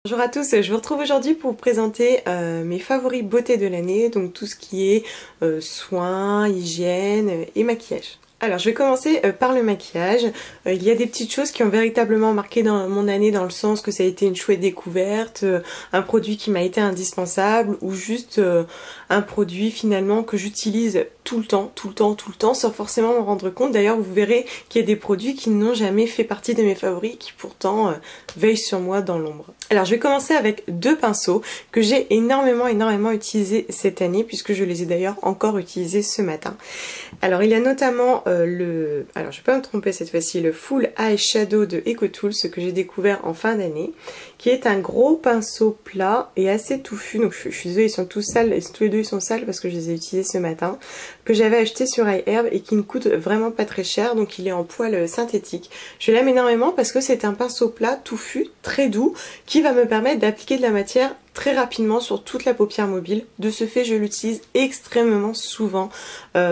Bonjour à tous, je vous retrouve aujourd'hui pour vous présenter mes favoris beauté de l'année, donc tout ce qui est soins, hygiène et maquillage. Alors je vais commencer par le maquillage. Il y a des petites choses qui ont véritablement marqué dans mon année dans le sens que ça a été une chouette découverte, un produit qui m'a été indispensable ou juste un produit finalement que j'utilise tout le temps sans forcément m'en rendre compte. D'ailleurs vous verrez qu'il y a des produits qui n'ont jamais fait partie de mes favoris qui pourtant veillent sur moi dans l'ombre. Alors je vais commencer avec deux pinceaux que j'ai énormément utilisés cette année puisque je les ai d'ailleurs encore utilisés ce matin. Alors il y a notamment alors je vais pas me tromper cette fois-ci, le Full Eye Shadow de EcoTools, ce que j'ai découvert en fin d'année, qui est un gros pinceau plat et assez touffu, donc je suis désolée, ils sont tous sales, tous les deux ils sont sales parce que je les ai utilisés ce matin, que j'avais acheté sur iHerb et qui ne coûte vraiment pas très cher, donc il est en poil synthétique. Je l'aime énormément parce que c'est un pinceau plat touffu, très doux, qui va me permettre d'appliquer de la matière très rapidement sur toute la paupière mobile. De ce fait je l'utilise extrêmement souvent,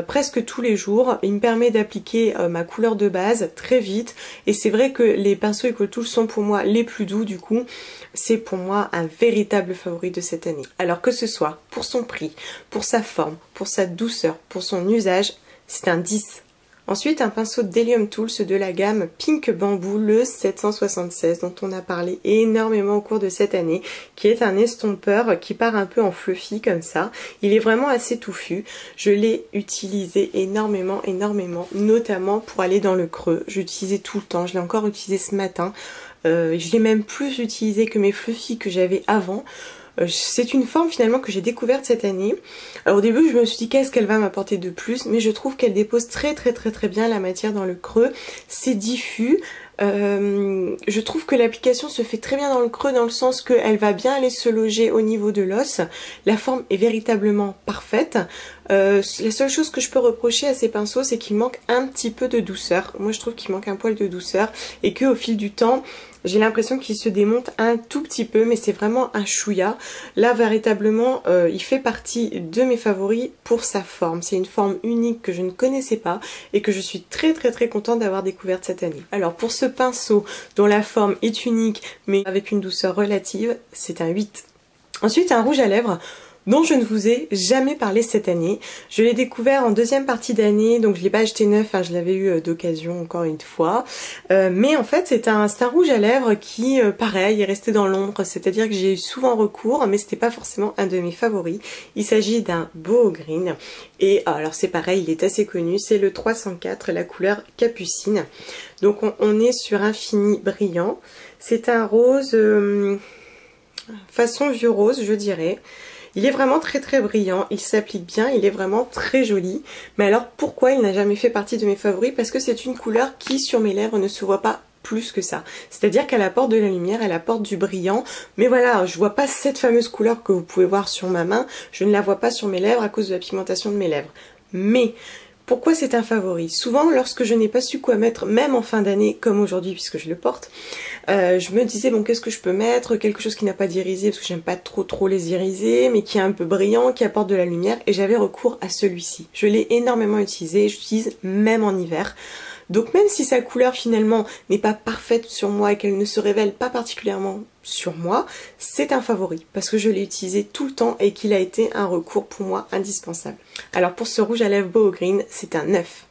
presque tous les jours. Il me permet d'appliquer ma couleur de base très vite et c'est vrai que les pinceaux EcoTools sont pour moi les plus doux, du coup c'est pour moi un véritable favori de cette année. Alors que ce soit pour son prix, pour sa forme, pour sa douceur, pour son usage, c'est un 10. Ensuite, un pinceau d'Helium Tools de la gamme Pink Bamboo, le 776, dont on a parlé énormément au cours de cette année, qui est un estompeur qui part un peu en fluffy comme ça. Il est vraiment assez touffu. Je l'ai utilisé énormément, notamment pour aller dans le creux. J'utilisais tout le temps, je l'ai encore utilisé ce matin. Je l'ai même plus utilisé que mes fluffy que j'avais avant. C'est une forme finalement que j'ai découverte cette année. Alors au début je me suis dit qu'est-ce qu'elle va m'apporter de plus, mais je trouve qu'elle dépose très bien la matière dans le creux. C'est diffus. Je trouve que l'application se fait très bien dans le creux dans le sens qu'elle va bien aller se loger au niveau de l'os. La forme est véritablement parfaite. La seule chose que je peux reprocher à ces pinceaux, c'est qu'il manque un petit peu de douceur. Moi je trouve qu'il manque un poil de douceur et qu'au fil du temps j'ai l'impression qu'il se démonte un tout petit peu, mais c'est vraiment un chouïa. Là véritablement il fait partie de mes favoris pour sa forme. C'est une forme unique que je ne connaissais pas et que je suis très contente d'avoir découverte cette année. Alors pour ce pinceau dont la forme est unique mais avec une douceur relative, c'est un 8. Ensuite un rouge à lèvres dont je ne vous ai jamais parlé cette année. Je l'ai découvert en deuxième partie d'année, donc je l'ai pas acheté neuf, hein, je l'avais eu d'occasion encore une fois. Mais en fait c'est un rouge à lèvres qui, pareil, est resté dans l'ombre, c'est-à-dire que j'ai eu souvent recours, mais c'était pas forcément un de mes favoris. Il s'agit d'un Boho Green, et alors c'est pareil, il est assez connu, c'est le 304, la couleur Capucine. Donc on est sur un fini brillant, c'est un rose, façon vieux rose je dirais. Il est vraiment très brillant, il s'applique bien, il est vraiment très joli. Mais alors pourquoi il n'a jamais fait partie de mes favoris? Parce que c'est une couleur qui sur mes lèvres ne se voit pas plus que ça. C'est-à-dire qu'elle apporte de la lumière, elle apporte du brillant. Mais voilà, je vois pas cette fameuse couleur que vous pouvez voir sur ma main. Je ne la vois pas sur mes lèvres à cause de la pigmentation de mes lèvres. Mais pourquoi c'est un favori? Souvent lorsque je n'ai pas su quoi mettre, même en fin d'année comme aujourd'hui puisque je le porte, je me disais bon qu'est-ce que je peux mettre, quelque chose qui n'a pas d'irisé parce que j'aime pas trop les irisés, mais qui est un peu brillant, qui apporte de la lumière, et j'avais recours à celui-ci. Je l'ai énormément utilisé, j'utilise même en hiver. Donc même si sa couleur finalement n'est pas parfaite sur moi et qu'elle ne se révèle pas particulièrement sur moi, c'est un favori parce que je l'ai utilisé tout le temps et qu'il a été un recours pour moi indispensable. Alors pour ce rouge à lèvres Boho Green, c'est un 9.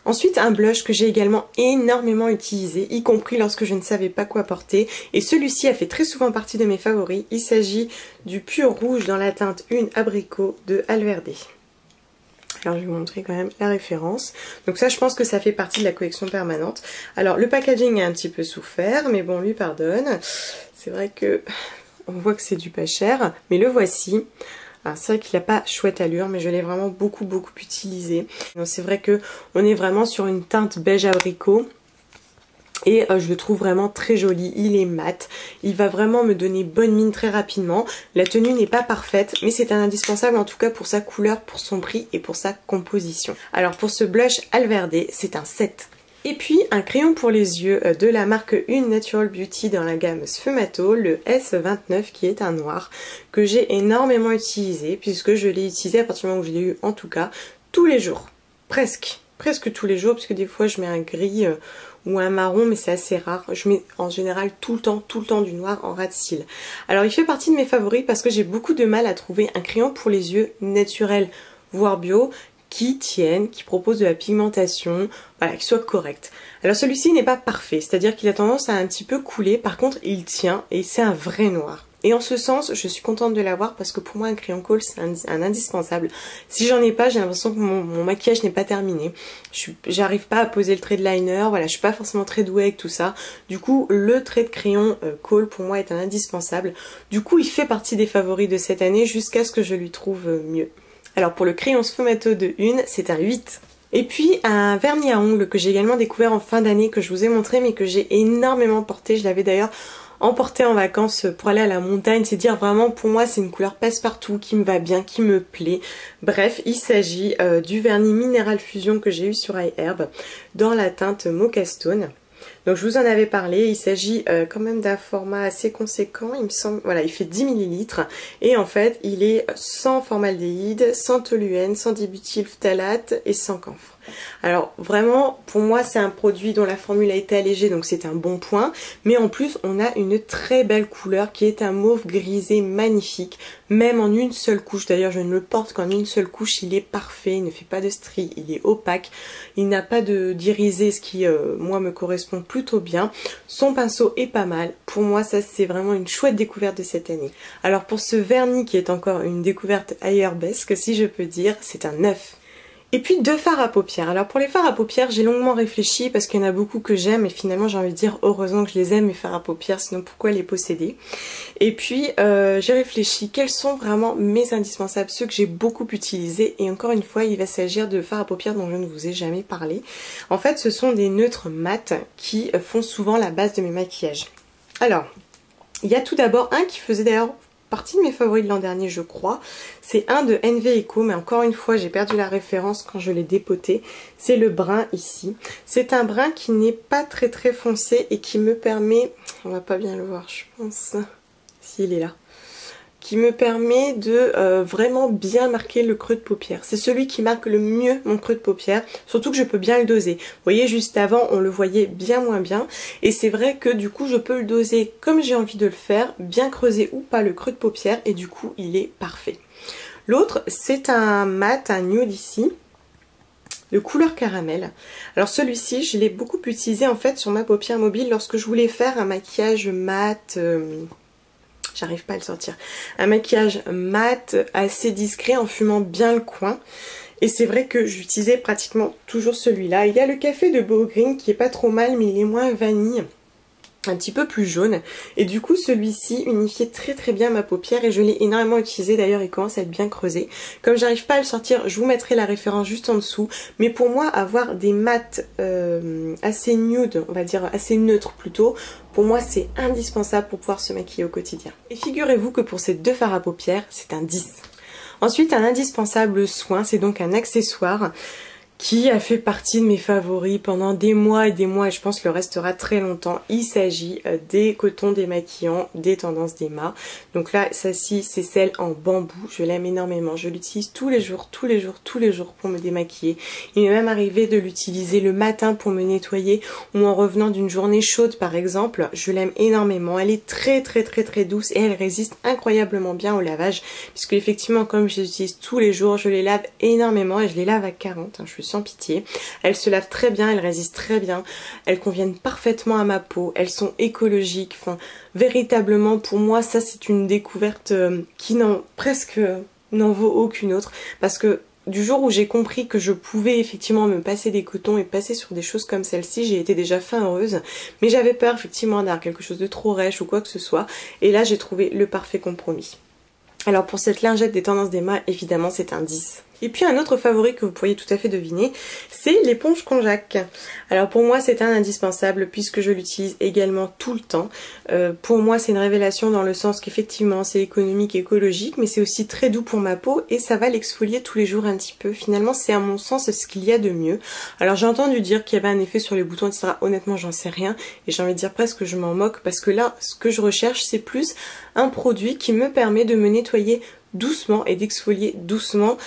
Ensuite un blush que j'ai également énormément utilisé, y compris lorsque je ne savais pas quoi porter, et celui-ci a fait très souvent partie de mes favoris. Il s'agit du Pur Rouge dans la teinte 1 Abricot de Alverde. Alors je vais vous montrer quand même la référence. Donc ça je pense que ça fait partie de la collection permanente. Alors le packaging a un petit peu souffert, mais bon, lui pardonne. C'est vrai que on voit que c'est du pas cher, mais le voici. C'est vrai qu'il n'a pas chouette allure, mais je l'ai vraiment beaucoup utilisé. C'est vrai que on est vraiment sur une teinte beige abricot. Et je le trouve vraiment très joli, il est mat, il va vraiment me donner bonne mine très rapidement. La tenue n'est pas parfaite, mais c'est un indispensable en tout cas pour sa couleur, pour son prix et pour sa composition. Alors pour ce blush Alverde, c'est un 7. Et puis un crayon pour les yeux de la marque Une Natural Beauty dans la gamme Sfumato, le S29 qui est un noir, que j'ai énormément utilisé puisque je l'ai utilisé à partir du moment où je l'ai eu en tout cas tous les jours, presque tous les jours, parce que des fois je mets un gris ou un marron, mais c'est assez rare. Je mets en général tout le temps du noir en ras de cils. Alors il fait partie de mes favoris parce que j'ai beaucoup de mal à trouver un crayon pour les yeux naturel, voire bio, qui tienne, qui propose de la pigmentation, voilà, qui soit correct. Alors celui-ci n'est pas parfait, c'est-à-dire qu'il a tendance à un petit peu couler, par contre il tient et c'est un vrai noir. Et en ce sens, je suis contente de l'avoir parce que pour moi un crayon kohl c'est un indispensable. Si j'en ai pas, j'ai l'impression que mon maquillage n'est pas terminé. J'arrive pas à poser le trait de liner, voilà, je suis pas forcément très douée avec tout ça. Du coup, le trait de crayon kohl pour moi est un indispensable. Du coup, il fait partie des favoris de cette année jusqu'à ce que je lui trouve mieux. Alors pour le crayon sfumato de Une, c'est un 8. Et puis un vernis à ongles que j'ai également découvert en fin d'année, que je vous ai montré mais que j'ai énormément porté. Je l'avais d'ailleurs emporté en vacances pour aller à la montagne. C'est dire vraiment pour moi c'est une couleur passe-partout qui me va bien, qui me plaît. Bref, il s'agit du vernis Mineral Fusion que j'ai eu sur iHerb dans la teinte Mocha Stone. Donc je vous en avais parlé, il s'agit quand même d'un format assez conséquent, il me semble, voilà, il fait 10 ml et en fait il est sans formaldéhyde, sans toluène, sans dibutylphtalate et sans camphre. Alors vraiment pour moi c'est un produit dont la formule a été allégée donc c'est un bon point, mais en plus on a une très belle couleur qui est un mauve grisé magnifique, même en une seule couche. D'ailleurs je ne le porte qu'en une seule couche, il est parfait, il ne fait pas de stries, il est opaque, il n'a pas d'irisé, ce qui moi me correspond plutôt bien. Son pinceau est pas mal, pour moi ça c'est vraiment une chouette découverte de cette année. Alors pour ce vernis qui est encore une découverte ailleurs-besque si je peux dire, c'est un 9. Et puis 2 fards à paupières. Alors pour les fards à paupières j'ai longuement réfléchi parce qu'il y en a beaucoup que j'aime et finalement j'ai envie de dire heureusement que je les aime mes fards à paupières, sinon pourquoi les posséder. Et puis j'ai réfléchi quels sont vraiment mes indispensables, ceux que j'ai beaucoup utilisés, et encore une fois il va s'agir de fards à paupières dont je ne vous ai jamais parlé. En fait ce sont des neutres mat qui font souvent la base de mes maquillages. Alors il y a tout d'abord un qui faisait d'ailleurs partie de mes favoris de l'an dernier je crois, c'est un de NV Eco, mais encore une fois j'ai perdu la référence quand je l'ai dépoté, c'est le brun ici. C'est un brun qui n'est pas très foncé et qui me permet, on va pas bien le voir je pense, s'il est là, qui me permet de vraiment bien marquer le creux de paupière. C'est celui qui marque le mieux mon creux de paupière, surtout que je peux bien le doser. Vous voyez juste avant on le voyait bien moins bien, et c'est vrai que du coup je peux le doser comme j'ai envie de le faire, bien creuser ou pas le creux de paupière, et du coup il est parfait. L'autre c'est un mat, un nude ici, de couleur caramel. Alors celui-ci je l'ai beaucoup utilisé en fait sur ma paupière mobile lorsque je voulais faire un maquillage mat... j'arrive pas à le sortir. Un maquillage mat assez discret en fumant bien le coin. Et c'est vrai que j'utilisais pratiquement toujours celui-là. Il y a le café de Beau Green qui est pas trop mal, mais il est moins vanille, un petit peu plus jaune, et du coup celui-ci unifiait très bien ma paupière et je l'ai énormément utilisé. D'ailleurs il commence à être bien creusé. Comme j'arrive pas à le sortir, je vous mettrai la référence juste en dessous, mais pour moi avoir des mats assez nude, on va dire assez neutres plutôt, pour moi c'est indispensable pour pouvoir se maquiller au quotidien. Et figurez-vous que pour ces 2 fards à paupières c'est un 10. Ensuite un indispensable soin, c'est donc un accessoire qui a fait partie de mes favoris pendant des mois et des mois, et je pense qu'il le restera très longtemps. Il s'agit des cotons démaquillants des Tendances d'Emma. Donc là, celle-ci, c'est celle en bambou. Je l'aime énormément. Je l'utilise tous les jours pour me démaquiller. Il m'est même arrivé de l'utiliser le matin pour me nettoyer ou en revenant d'une journée chaude par exemple. Je l'aime énormément. Elle est très douce et elle résiste incroyablement bien au lavage, puisque effectivement, comme je les utilise tous les jours, je les lave énormément et je les lave à 40. Je suis sans pitié. Elles se lavent très bien, elles résistent très bien, elles conviennent parfaitement à ma peau, elles sont écologiques, enfin véritablement pour moi ça c'est une découverte qui n'en vaut aucune autre, parce que du jour où j'ai compris que je pouvais effectivement me passer des cotons et passer sur des choses comme celle-ci, j'ai été déjà fin heureuse, mais j'avais peur effectivement d'avoir quelque chose de trop rêche ou quoi que ce soit, et là j'ai trouvé le parfait compromis. Alors pour cette lingette des Tendances d'Emma, évidemment c'est un 10. Et puis un autre favori que vous pourriez tout à fait deviner, c'est l'éponge konjac. Alors pour moi c'est un indispensable puisque je l'utilise également tout le temps. Pour moi c'est une révélation dans le sens qu'effectivement c'est économique et écologique, mais c'est aussi très doux pour ma peau et ça va l'exfolier tous les jours un petit peu. Finalement c'est à mon sens ce qu'il y a de mieux. Alors j'ai entendu dire qu'il y avait un effet sur les boutons etc. Honnêtement j'en sais rien et j'ai envie de dire presque que je m'en moque, parce que là ce que je recherche c'est plus un produit qui me permet de me nettoyer doucement et d'exfolier doucement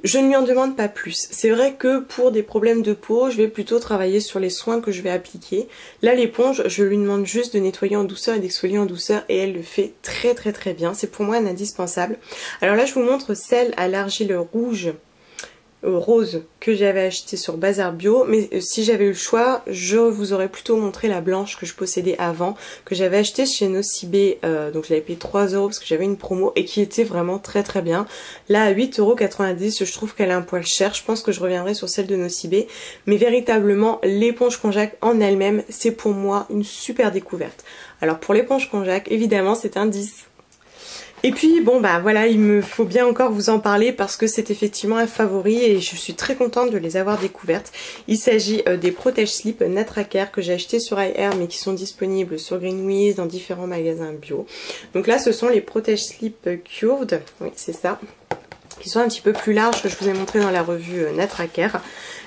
Je ne lui en demande pas plus. C'est vrai que pour des problèmes de peau, je vais plutôt travailler sur les soins que je vais appliquer. Là, l'éponge, je lui demande juste de nettoyer en douceur et d'exfolier en douceur et elle le fait très très très bien. C'est pour moi un indispensable. Alors là, je vous montre celle à l'argile rouge. Rose que j'avais acheté sur Bazar Bio, mais si j'avais eu le choix, je vous aurais plutôt montré la blanche que je possédais avant, que j'avais acheté chez Nocibé, donc je l'avais payé 3 € parce que j'avais une promo et qui était vraiment très très bien. Là à 8,90 €, je trouve qu'elle est un poil chère, je pense que je reviendrai sur celle de Nocibé, mais véritablement l'éponge Konjac en elle-même, c'est pour moi une super découverte. Alors pour l'éponge Konjac, évidemment c'est un 10. Et puis bon bah voilà, il me faut bien encore vous en parler parce que c'est effectivement un favori et je suis très contente de les avoir découvertes. Il s'agit des protège slip Natraker que j'ai acheté sur iHair mais qui sont disponibles sur Greenwiz dans différents magasins bio. Donc là ce sont les protège slip Curved, oui c'est ça, qui sont un petit peu plus larges que je vous ai montré dans la revue Natraker.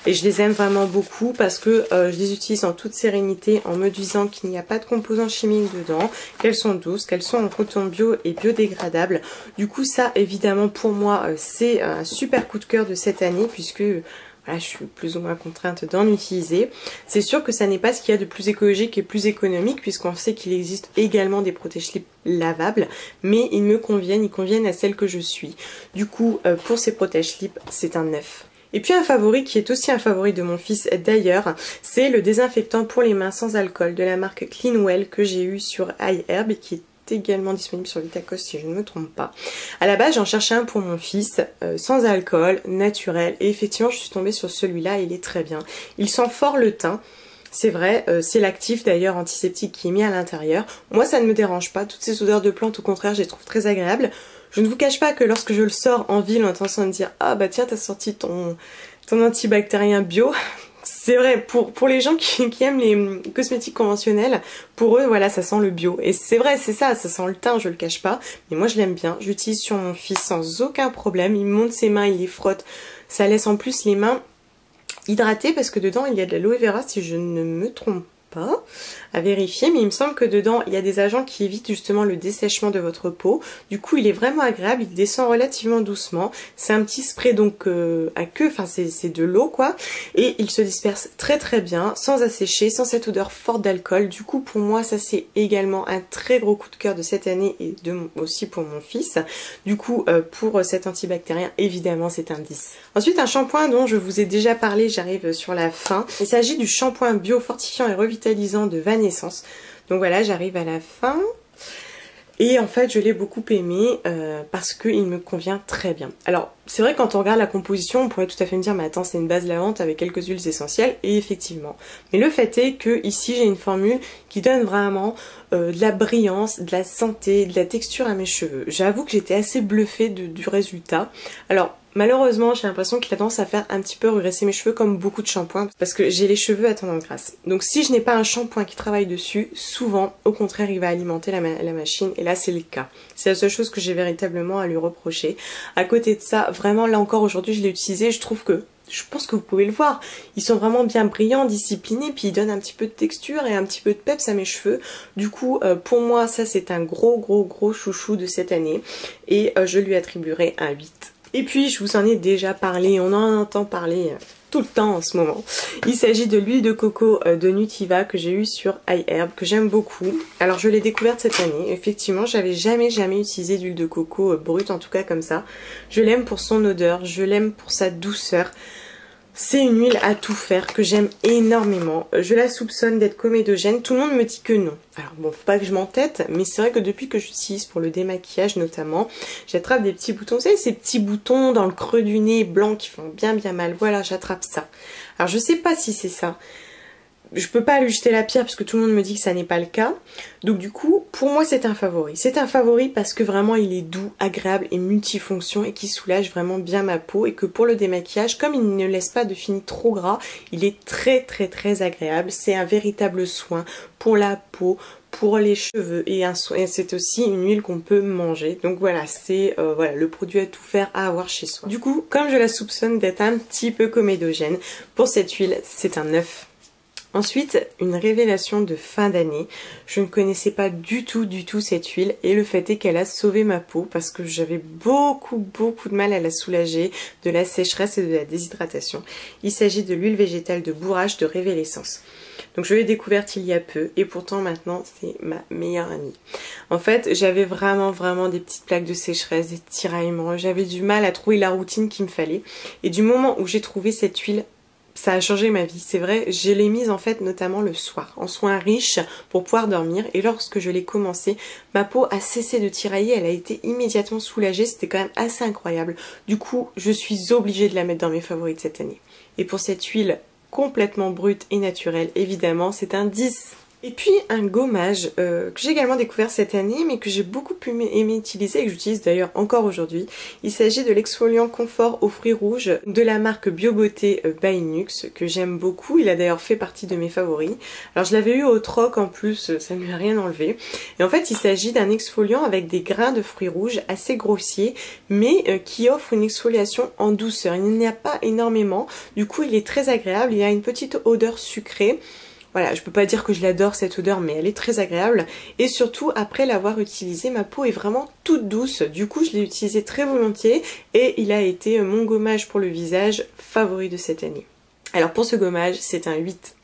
Et je les aime vraiment beaucoup parce que je les utilise en toute sérénité en me disant qu'il n'y a pas de composants chimiques dedans, qu'elles sont douces, qu'elles sont en coton bio et biodégradables. Du coup ça évidemment pour moi c'est un super coup de cœur de cette année puisque voilà, je suis plus ou moins contrainte d'en utiliser. C'est sûr que ça n'est pas ce qu'il y a de plus écologique et plus économique puisqu'on sait qu'il existe également des protège-slips lavables, mais ils me conviennent, ils conviennent à celle que je suis. Du coup pour ces protège-slips c'est un 9. Et puis un favori qui est aussi un favori de mon fils d'ailleurs, c'est le désinfectant pour les mains sans alcool de la marque Cleanwell que j'ai eu sur iHerb et qui est également disponible sur Vitacos si je ne me trompe pas. À la base j'en cherchais un pour mon fils, sans alcool, naturel, et effectivement je suis tombée sur celui-là, il est très bien. Il sent fort le thym. C'est vrai, c'est l'actif d'ailleurs antiseptique qui est mis à l'intérieur. Moi ça ne me dérange pas, toutes ces odeurs de plantes au contraire je les trouve très agréables. Je ne vous cache pas que lorsque je le sors en ville en train de dire ah bah tiens t'as sorti ton antibactérien bio, c'est vrai pour les gens qui aiment les cosmétiques conventionnels, pour eux voilà ça sent le bio. Et c'est vrai c'est ça sent le thym, je le cache pas, mais moi je l'aime bien, je l'utilise sur mon fils sans aucun problème, il monte ses mains, il les frotte, ça laisse en plus les mains hydratées parce que dedans il y a de l'aloe vera si je ne me trompe pas, à vérifier, mais il me semble que dedans il y a des agents qui évitent justement le dessèchement de votre peau. Du coup il est vraiment agréable, il descend relativement doucement, c'est un petit spray donc à queue, enfin c'est de l'eau quoi, et il se disperse très très bien, sans assécher, sans cette odeur forte d'alcool. Du coup pour moi ça c'est également un très gros coup de cœur de cette année et aussi pour mon fils. Du coup pour cet antibactérien évidemment c'est un 10. Ensuite un shampoing dont je vous ai déjà parlé, j'arrive sur la fin, il s'agit du shampoing bio fortifiant et revitalisant de Vanessence. Donc voilà, j'arrive à la fin. Et en fait, je l'ai beaucoup aimé parce qu'il me convient très bien. Alors, c'est vrai que quand on regarde la composition, on pourrait tout à fait me dire, mais attends, c'est une base lavante avec quelques huiles essentielles. Et effectivement. Mais le fait est que ici, j'ai une formule qui donne vraiment de la brillance, de la santé, de la texture à mes cheveux. J'avoue que j'étais assez bluffée du résultat. Alors, malheureusement, j'ai l'impression qu'il a tendance à faire un petit peu regresser mes cheveux comme beaucoup de shampoings parce que j'ai les cheveux à tendance grasse. Donc si je n'ai pas un shampoing qui travaille dessus, souvent, au contraire, il va alimenter la machine et là, c'est le cas. C'est la seule chose que j'ai véritablement à lui reprocher. À côté de ça, vraiment, là encore, aujourd'hui, je l'ai utilisé, je trouve que je pense que vous pouvez le voir, ils sont vraiment bien brillants, disciplinés, puis ils donnent un petit peu de texture et un petit peu de peps à mes cheveux. Du coup, pour moi, ça c'est un gros chouchou de cette année et je lui attribuerai un 8. Et puis, je vous en ai déjà parlé, on en entend parler tout le temps en ce moment. Il s'agit de l'huile de coco de Nutiva que j'ai eue sur iHerb, que j'aime beaucoup. Alors, je l'ai découverte cette année. Effectivement, j'avais jamais utilisé d'huile de coco brute, en tout cas comme ça. Je l'aime pour son odeur, je l'aime pour sa douceur. C'est une huile à tout faire que j'aime énormément. Je la soupçonne d'être comédogène. Tout le monde me dit que non. Alors bon, faut pas que je m'entête, mais c'est vrai que depuis que j'utilise pour le démaquillage notamment, j'attrape des petits boutons. Vous savez, ces petits boutons dans le creux du nez blanc qui font bien mal. Voilà, j'attrape ça. Alors je sais pas si c'est ça. Je peux pas lui jeter la pierre parce que tout le monde me dit que ça n'est pas le cas. Donc du coup, pour moi c'est un favori. C'est un favori parce que vraiment il est doux, agréable et multifonction et qui soulage vraiment bien ma peau. Et que pour le démaquillage, comme il ne laisse pas de fini trop gras, il est très agréable. C'est un véritable soin pour la peau, pour les cheveux et c'est aussi une huile qu'on peut manger. Donc voilà, c'est voilà, le produit à tout faire à avoir chez soi. Du coup, comme je la soupçonne d'être un petit peu comédogène, pour cette huile, c'est un 9. Ensuite, une révélation de fin d'année. Je ne connaissais pas du tout cette huile et le fait est qu'elle a sauvé ma peau parce que j'avais beaucoup de mal à la soulager de la sécheresse et de la déshydratation. Il s'agit de l'huile végétale de bourrage de Révélessence. Donc je l'ai découverte il y a peu et pourtant maintenant c'est ma meilleure amie. En fait, j'avais vraiment des petites plaques de sécheresse, des tiraillements, j'avais du mal à trouver la routine qu'il me fallait et du moment où j'ai trouvé cette huile, ça a changé ma vie, c'est vrai, je l'ai mise en fait notamment le soir, en soins riches pour pouvoir dormir et lorsque je l'ai commencé, ma peau a cessé de tirailler, elle a été immédiatement soulagée, c'était quand même assez incroyable. Du coup, je suis obligée de la mettre dans mes favoris de cette année. Et pour cette huile complètement brute et naturelle, évidemment, c'est un 10. Et puis un gommage que j'ai également découvert cette année mais que j'ai beaucoup aimé utiliser et que j'utilise d'ailleurs encore aujourd'hui. Il s'agit de l'exfoliant confort aux fruits rouges de la marque BioBeauté by Nux que j'aime beaucoup. Il a d'ailleurs fait partie de mes favoris. Alors je l'avais eu au troc en plus, ça ne lui a rien enlevé. Et en fait il s'agit d'un exfoliant avec des grains de fruits rouges assez grossiers mais qui offre une exfoliation en douceur. Il n'y en a pas énormément, du coup il est très agréable, il a une petite odeur sucrée. Voilà, je peux pas dire que je l'adore cette odeur, mais elle est très agréable. Et surtout, après l'avoir utilisé, ma peau est vraiment toute douce. Du coup, je l'ai utilisé très volontiers et il a été mon gommage pour le visage favori de cette année. Alors pour ce gommage, c'est un 8.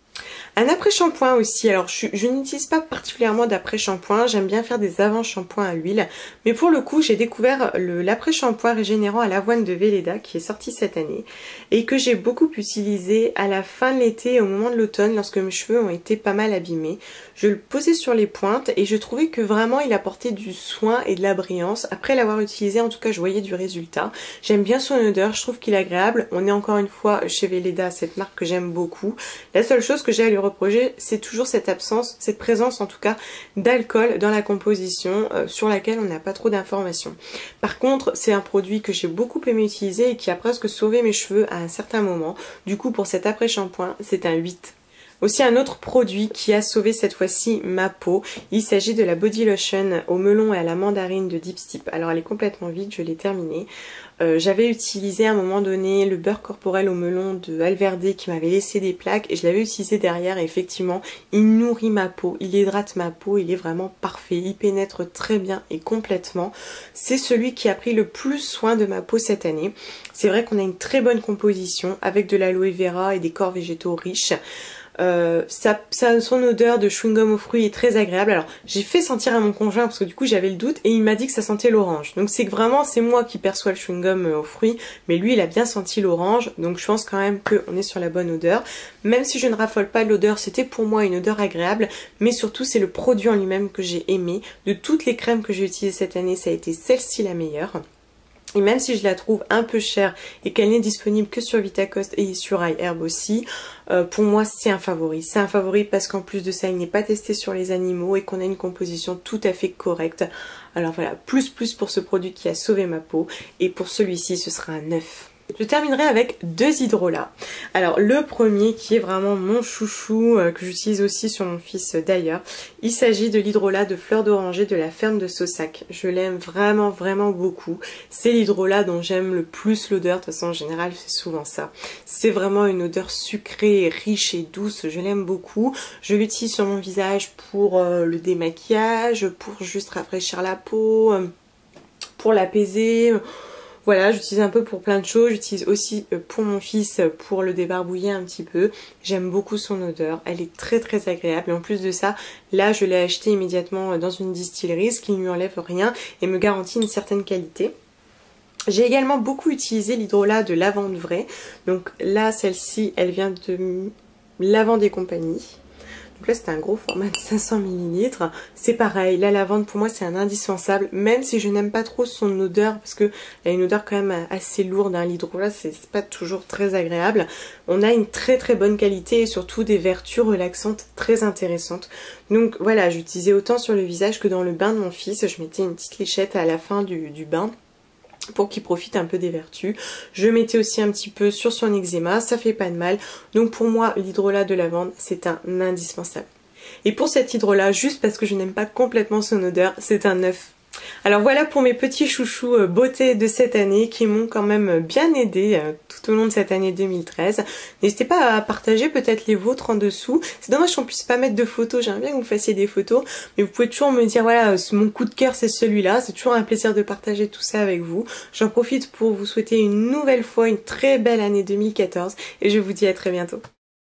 Un après-shampoing aussi, alors je n'utilise pas particulièrement d'après-shampoing, j'aime bien faire des avant-shampoings à huile, mais pour le coup j'ai découvert l'après-shampoing régénérant à l'avoine de Velleda qui est sorti cette année et que j'ai beaucoup utilisé à la fin de l'été et au moment de l'automne lorsque mes cheveux ont été pas mal abîmés. Je le posais sur les pointes et je trouvais que vraiment il apportait du soin et de la brillance. Après l'avoir utilisé, en tout cas je voyais du résultat. J'aime bien son odeur, je trouve qu'il est agréable. On est encore une fois chez Velleda, cette marque que j'aime beaucoup. La seule chose que j'ai à lui reprocher, c'est toujours cette absence, cette présence en tout cas d'alcool dans la composition sur laquelle on n'a pas trop d'informations. Par contre, c'est un produit que j'ai beaucoup aimé utiliser et qui a presque sauvé mes cheveux à un certain moment. Du coup, pour cet après-shampoing, c'est un 8. Aussi un autre produit qui a sauvé cette fois-ci ma peau, il s'agit de la body lotion au melon et à la mandarine de Deep Steep. Alors elle est complètement vide, je l'ai terminée. J'avais utilisé à un moment donné le beurre corporel au melon de Alverde qui m'avait laissé des plaques et je l'avais utilisé derrière et effectivement il nourrit ma peau, il hydrate ma peau, il est vraiment parfait, il pénètre très bien et complètement. C'est celui qui a pris le plus soin de ma peau cette année. C'est vrai qu'on a une très bonne composition avec de l'aloe vera et des corps végétaux riches. Son odeur de chewing-gum aux fruits est très agréable. Alors j'ai fait sentir à mon conjoint parce que du coup j'avais le doute et il m'a dit que ça sentait l'orange. Donc c'est que vraiment c'est moi qui perçois le chewing-gum aux fruits, mais lui il a bien senti l'orange. Donc je pense quand même qu'on est sur la bonne odeur. Même si je ne raffole pas de l'odeur, c'était pour moi une odeur agréable. Mais surtout c'est le produit en lui-même que j'ai aimé. De toutes les crèmes que j'ai utilisées cette année, ça a été celle-ci la meilleure. Et même si je la trouve un peu chère et qu'elle n'est disponible que sur Vitacoste et sur iHerb aussi, pour moi c'est un favori. C'est un favori parce qu'en plus de ça, il n'est pas testé sur les animaux et qu'on a une composition tout à fait correcte. Alors voilà, plus pour ce produit qui a sauvé ma peau. Et pour celui-ci, ce sera un 9. Je terminerai avec deux hydrolats. Alors le premier qui est vraiment mon chouchou, que j'utilise aussi sur mon fils d'ailleurs, il s'agit de l'hydrolat de fleur d'oranger de la ferme de Saussac. Je l'aime vraiment beaucoup. C'est l'hydrolat dont j'aime le plus l'odeur, de toute façon en général c'est souvent ça. C'est vraiment une odeur sucrée, riche et douce, je l'aime beaucoup. Je l'utilise sur mon visage pour le démaquillage, pour juste rafraîchir la peau, pour l'apaiser. Voilà, j'utilise un peu pour plein de choses, j'utilise aussi pour mon fils pour le débarbouiller un petit peu. J'aime beaucoup son odeur, elle est très agréable et en plus de ça, là je l'ai acheté immédiatement dans une distillerie, ce qui ne lui enlève rien et me garantit une certaine qualité. J'ai également beaucoup utilisé l'hydrolat de lavande vraie, donc là celle-ci elle vient de Lavande et compagnie. Donc là c'est un gros format de 500 ml. C'est pareil, la lavande pour moi c'est un indispensable, même si je n'aime pas trop son odeur parce qu'elle a une odeur quand même assez lourde. L'hydrolat c'est pas toujours très agréable. On a une très bonne qualité et surtout des vertus relaxantes très intéressantes. Donc voilà, j'utilisais autant sur le visage que dans le bain de mon fils. Je mettais une petite lichette à la fin du bain pour qu'il profite un peu des vertus. Je mettais aussi un petit peu sur son eczéma, ça fait pas de mal. Donc pour moi, l'hydrolat de lavande, c'est un indispensable. Et pour cet hydrolat, juste parce que je n'aime pas complètement son odeur, c'est un 9. Alors voilà pour mes petits chouchous beauté de cette année qui m'ont quand même bien aidé tout au long de cette année 2013. N'hésitez pas à partager peut-être les vôtres en dessous. C'est dommage qu'on puisse pas mettre de photos, j'aimerais bien que vous fassiez des photos, mais vous pouvez toujours me dire voilà, mon coup de cœur c'est celui-là, c'est toujours un plaisir de partager tout ça avec vous. J'en profite pour vous souhaiter une nouvelle fois une très belle année 2014 et je vous dis à très bientôt.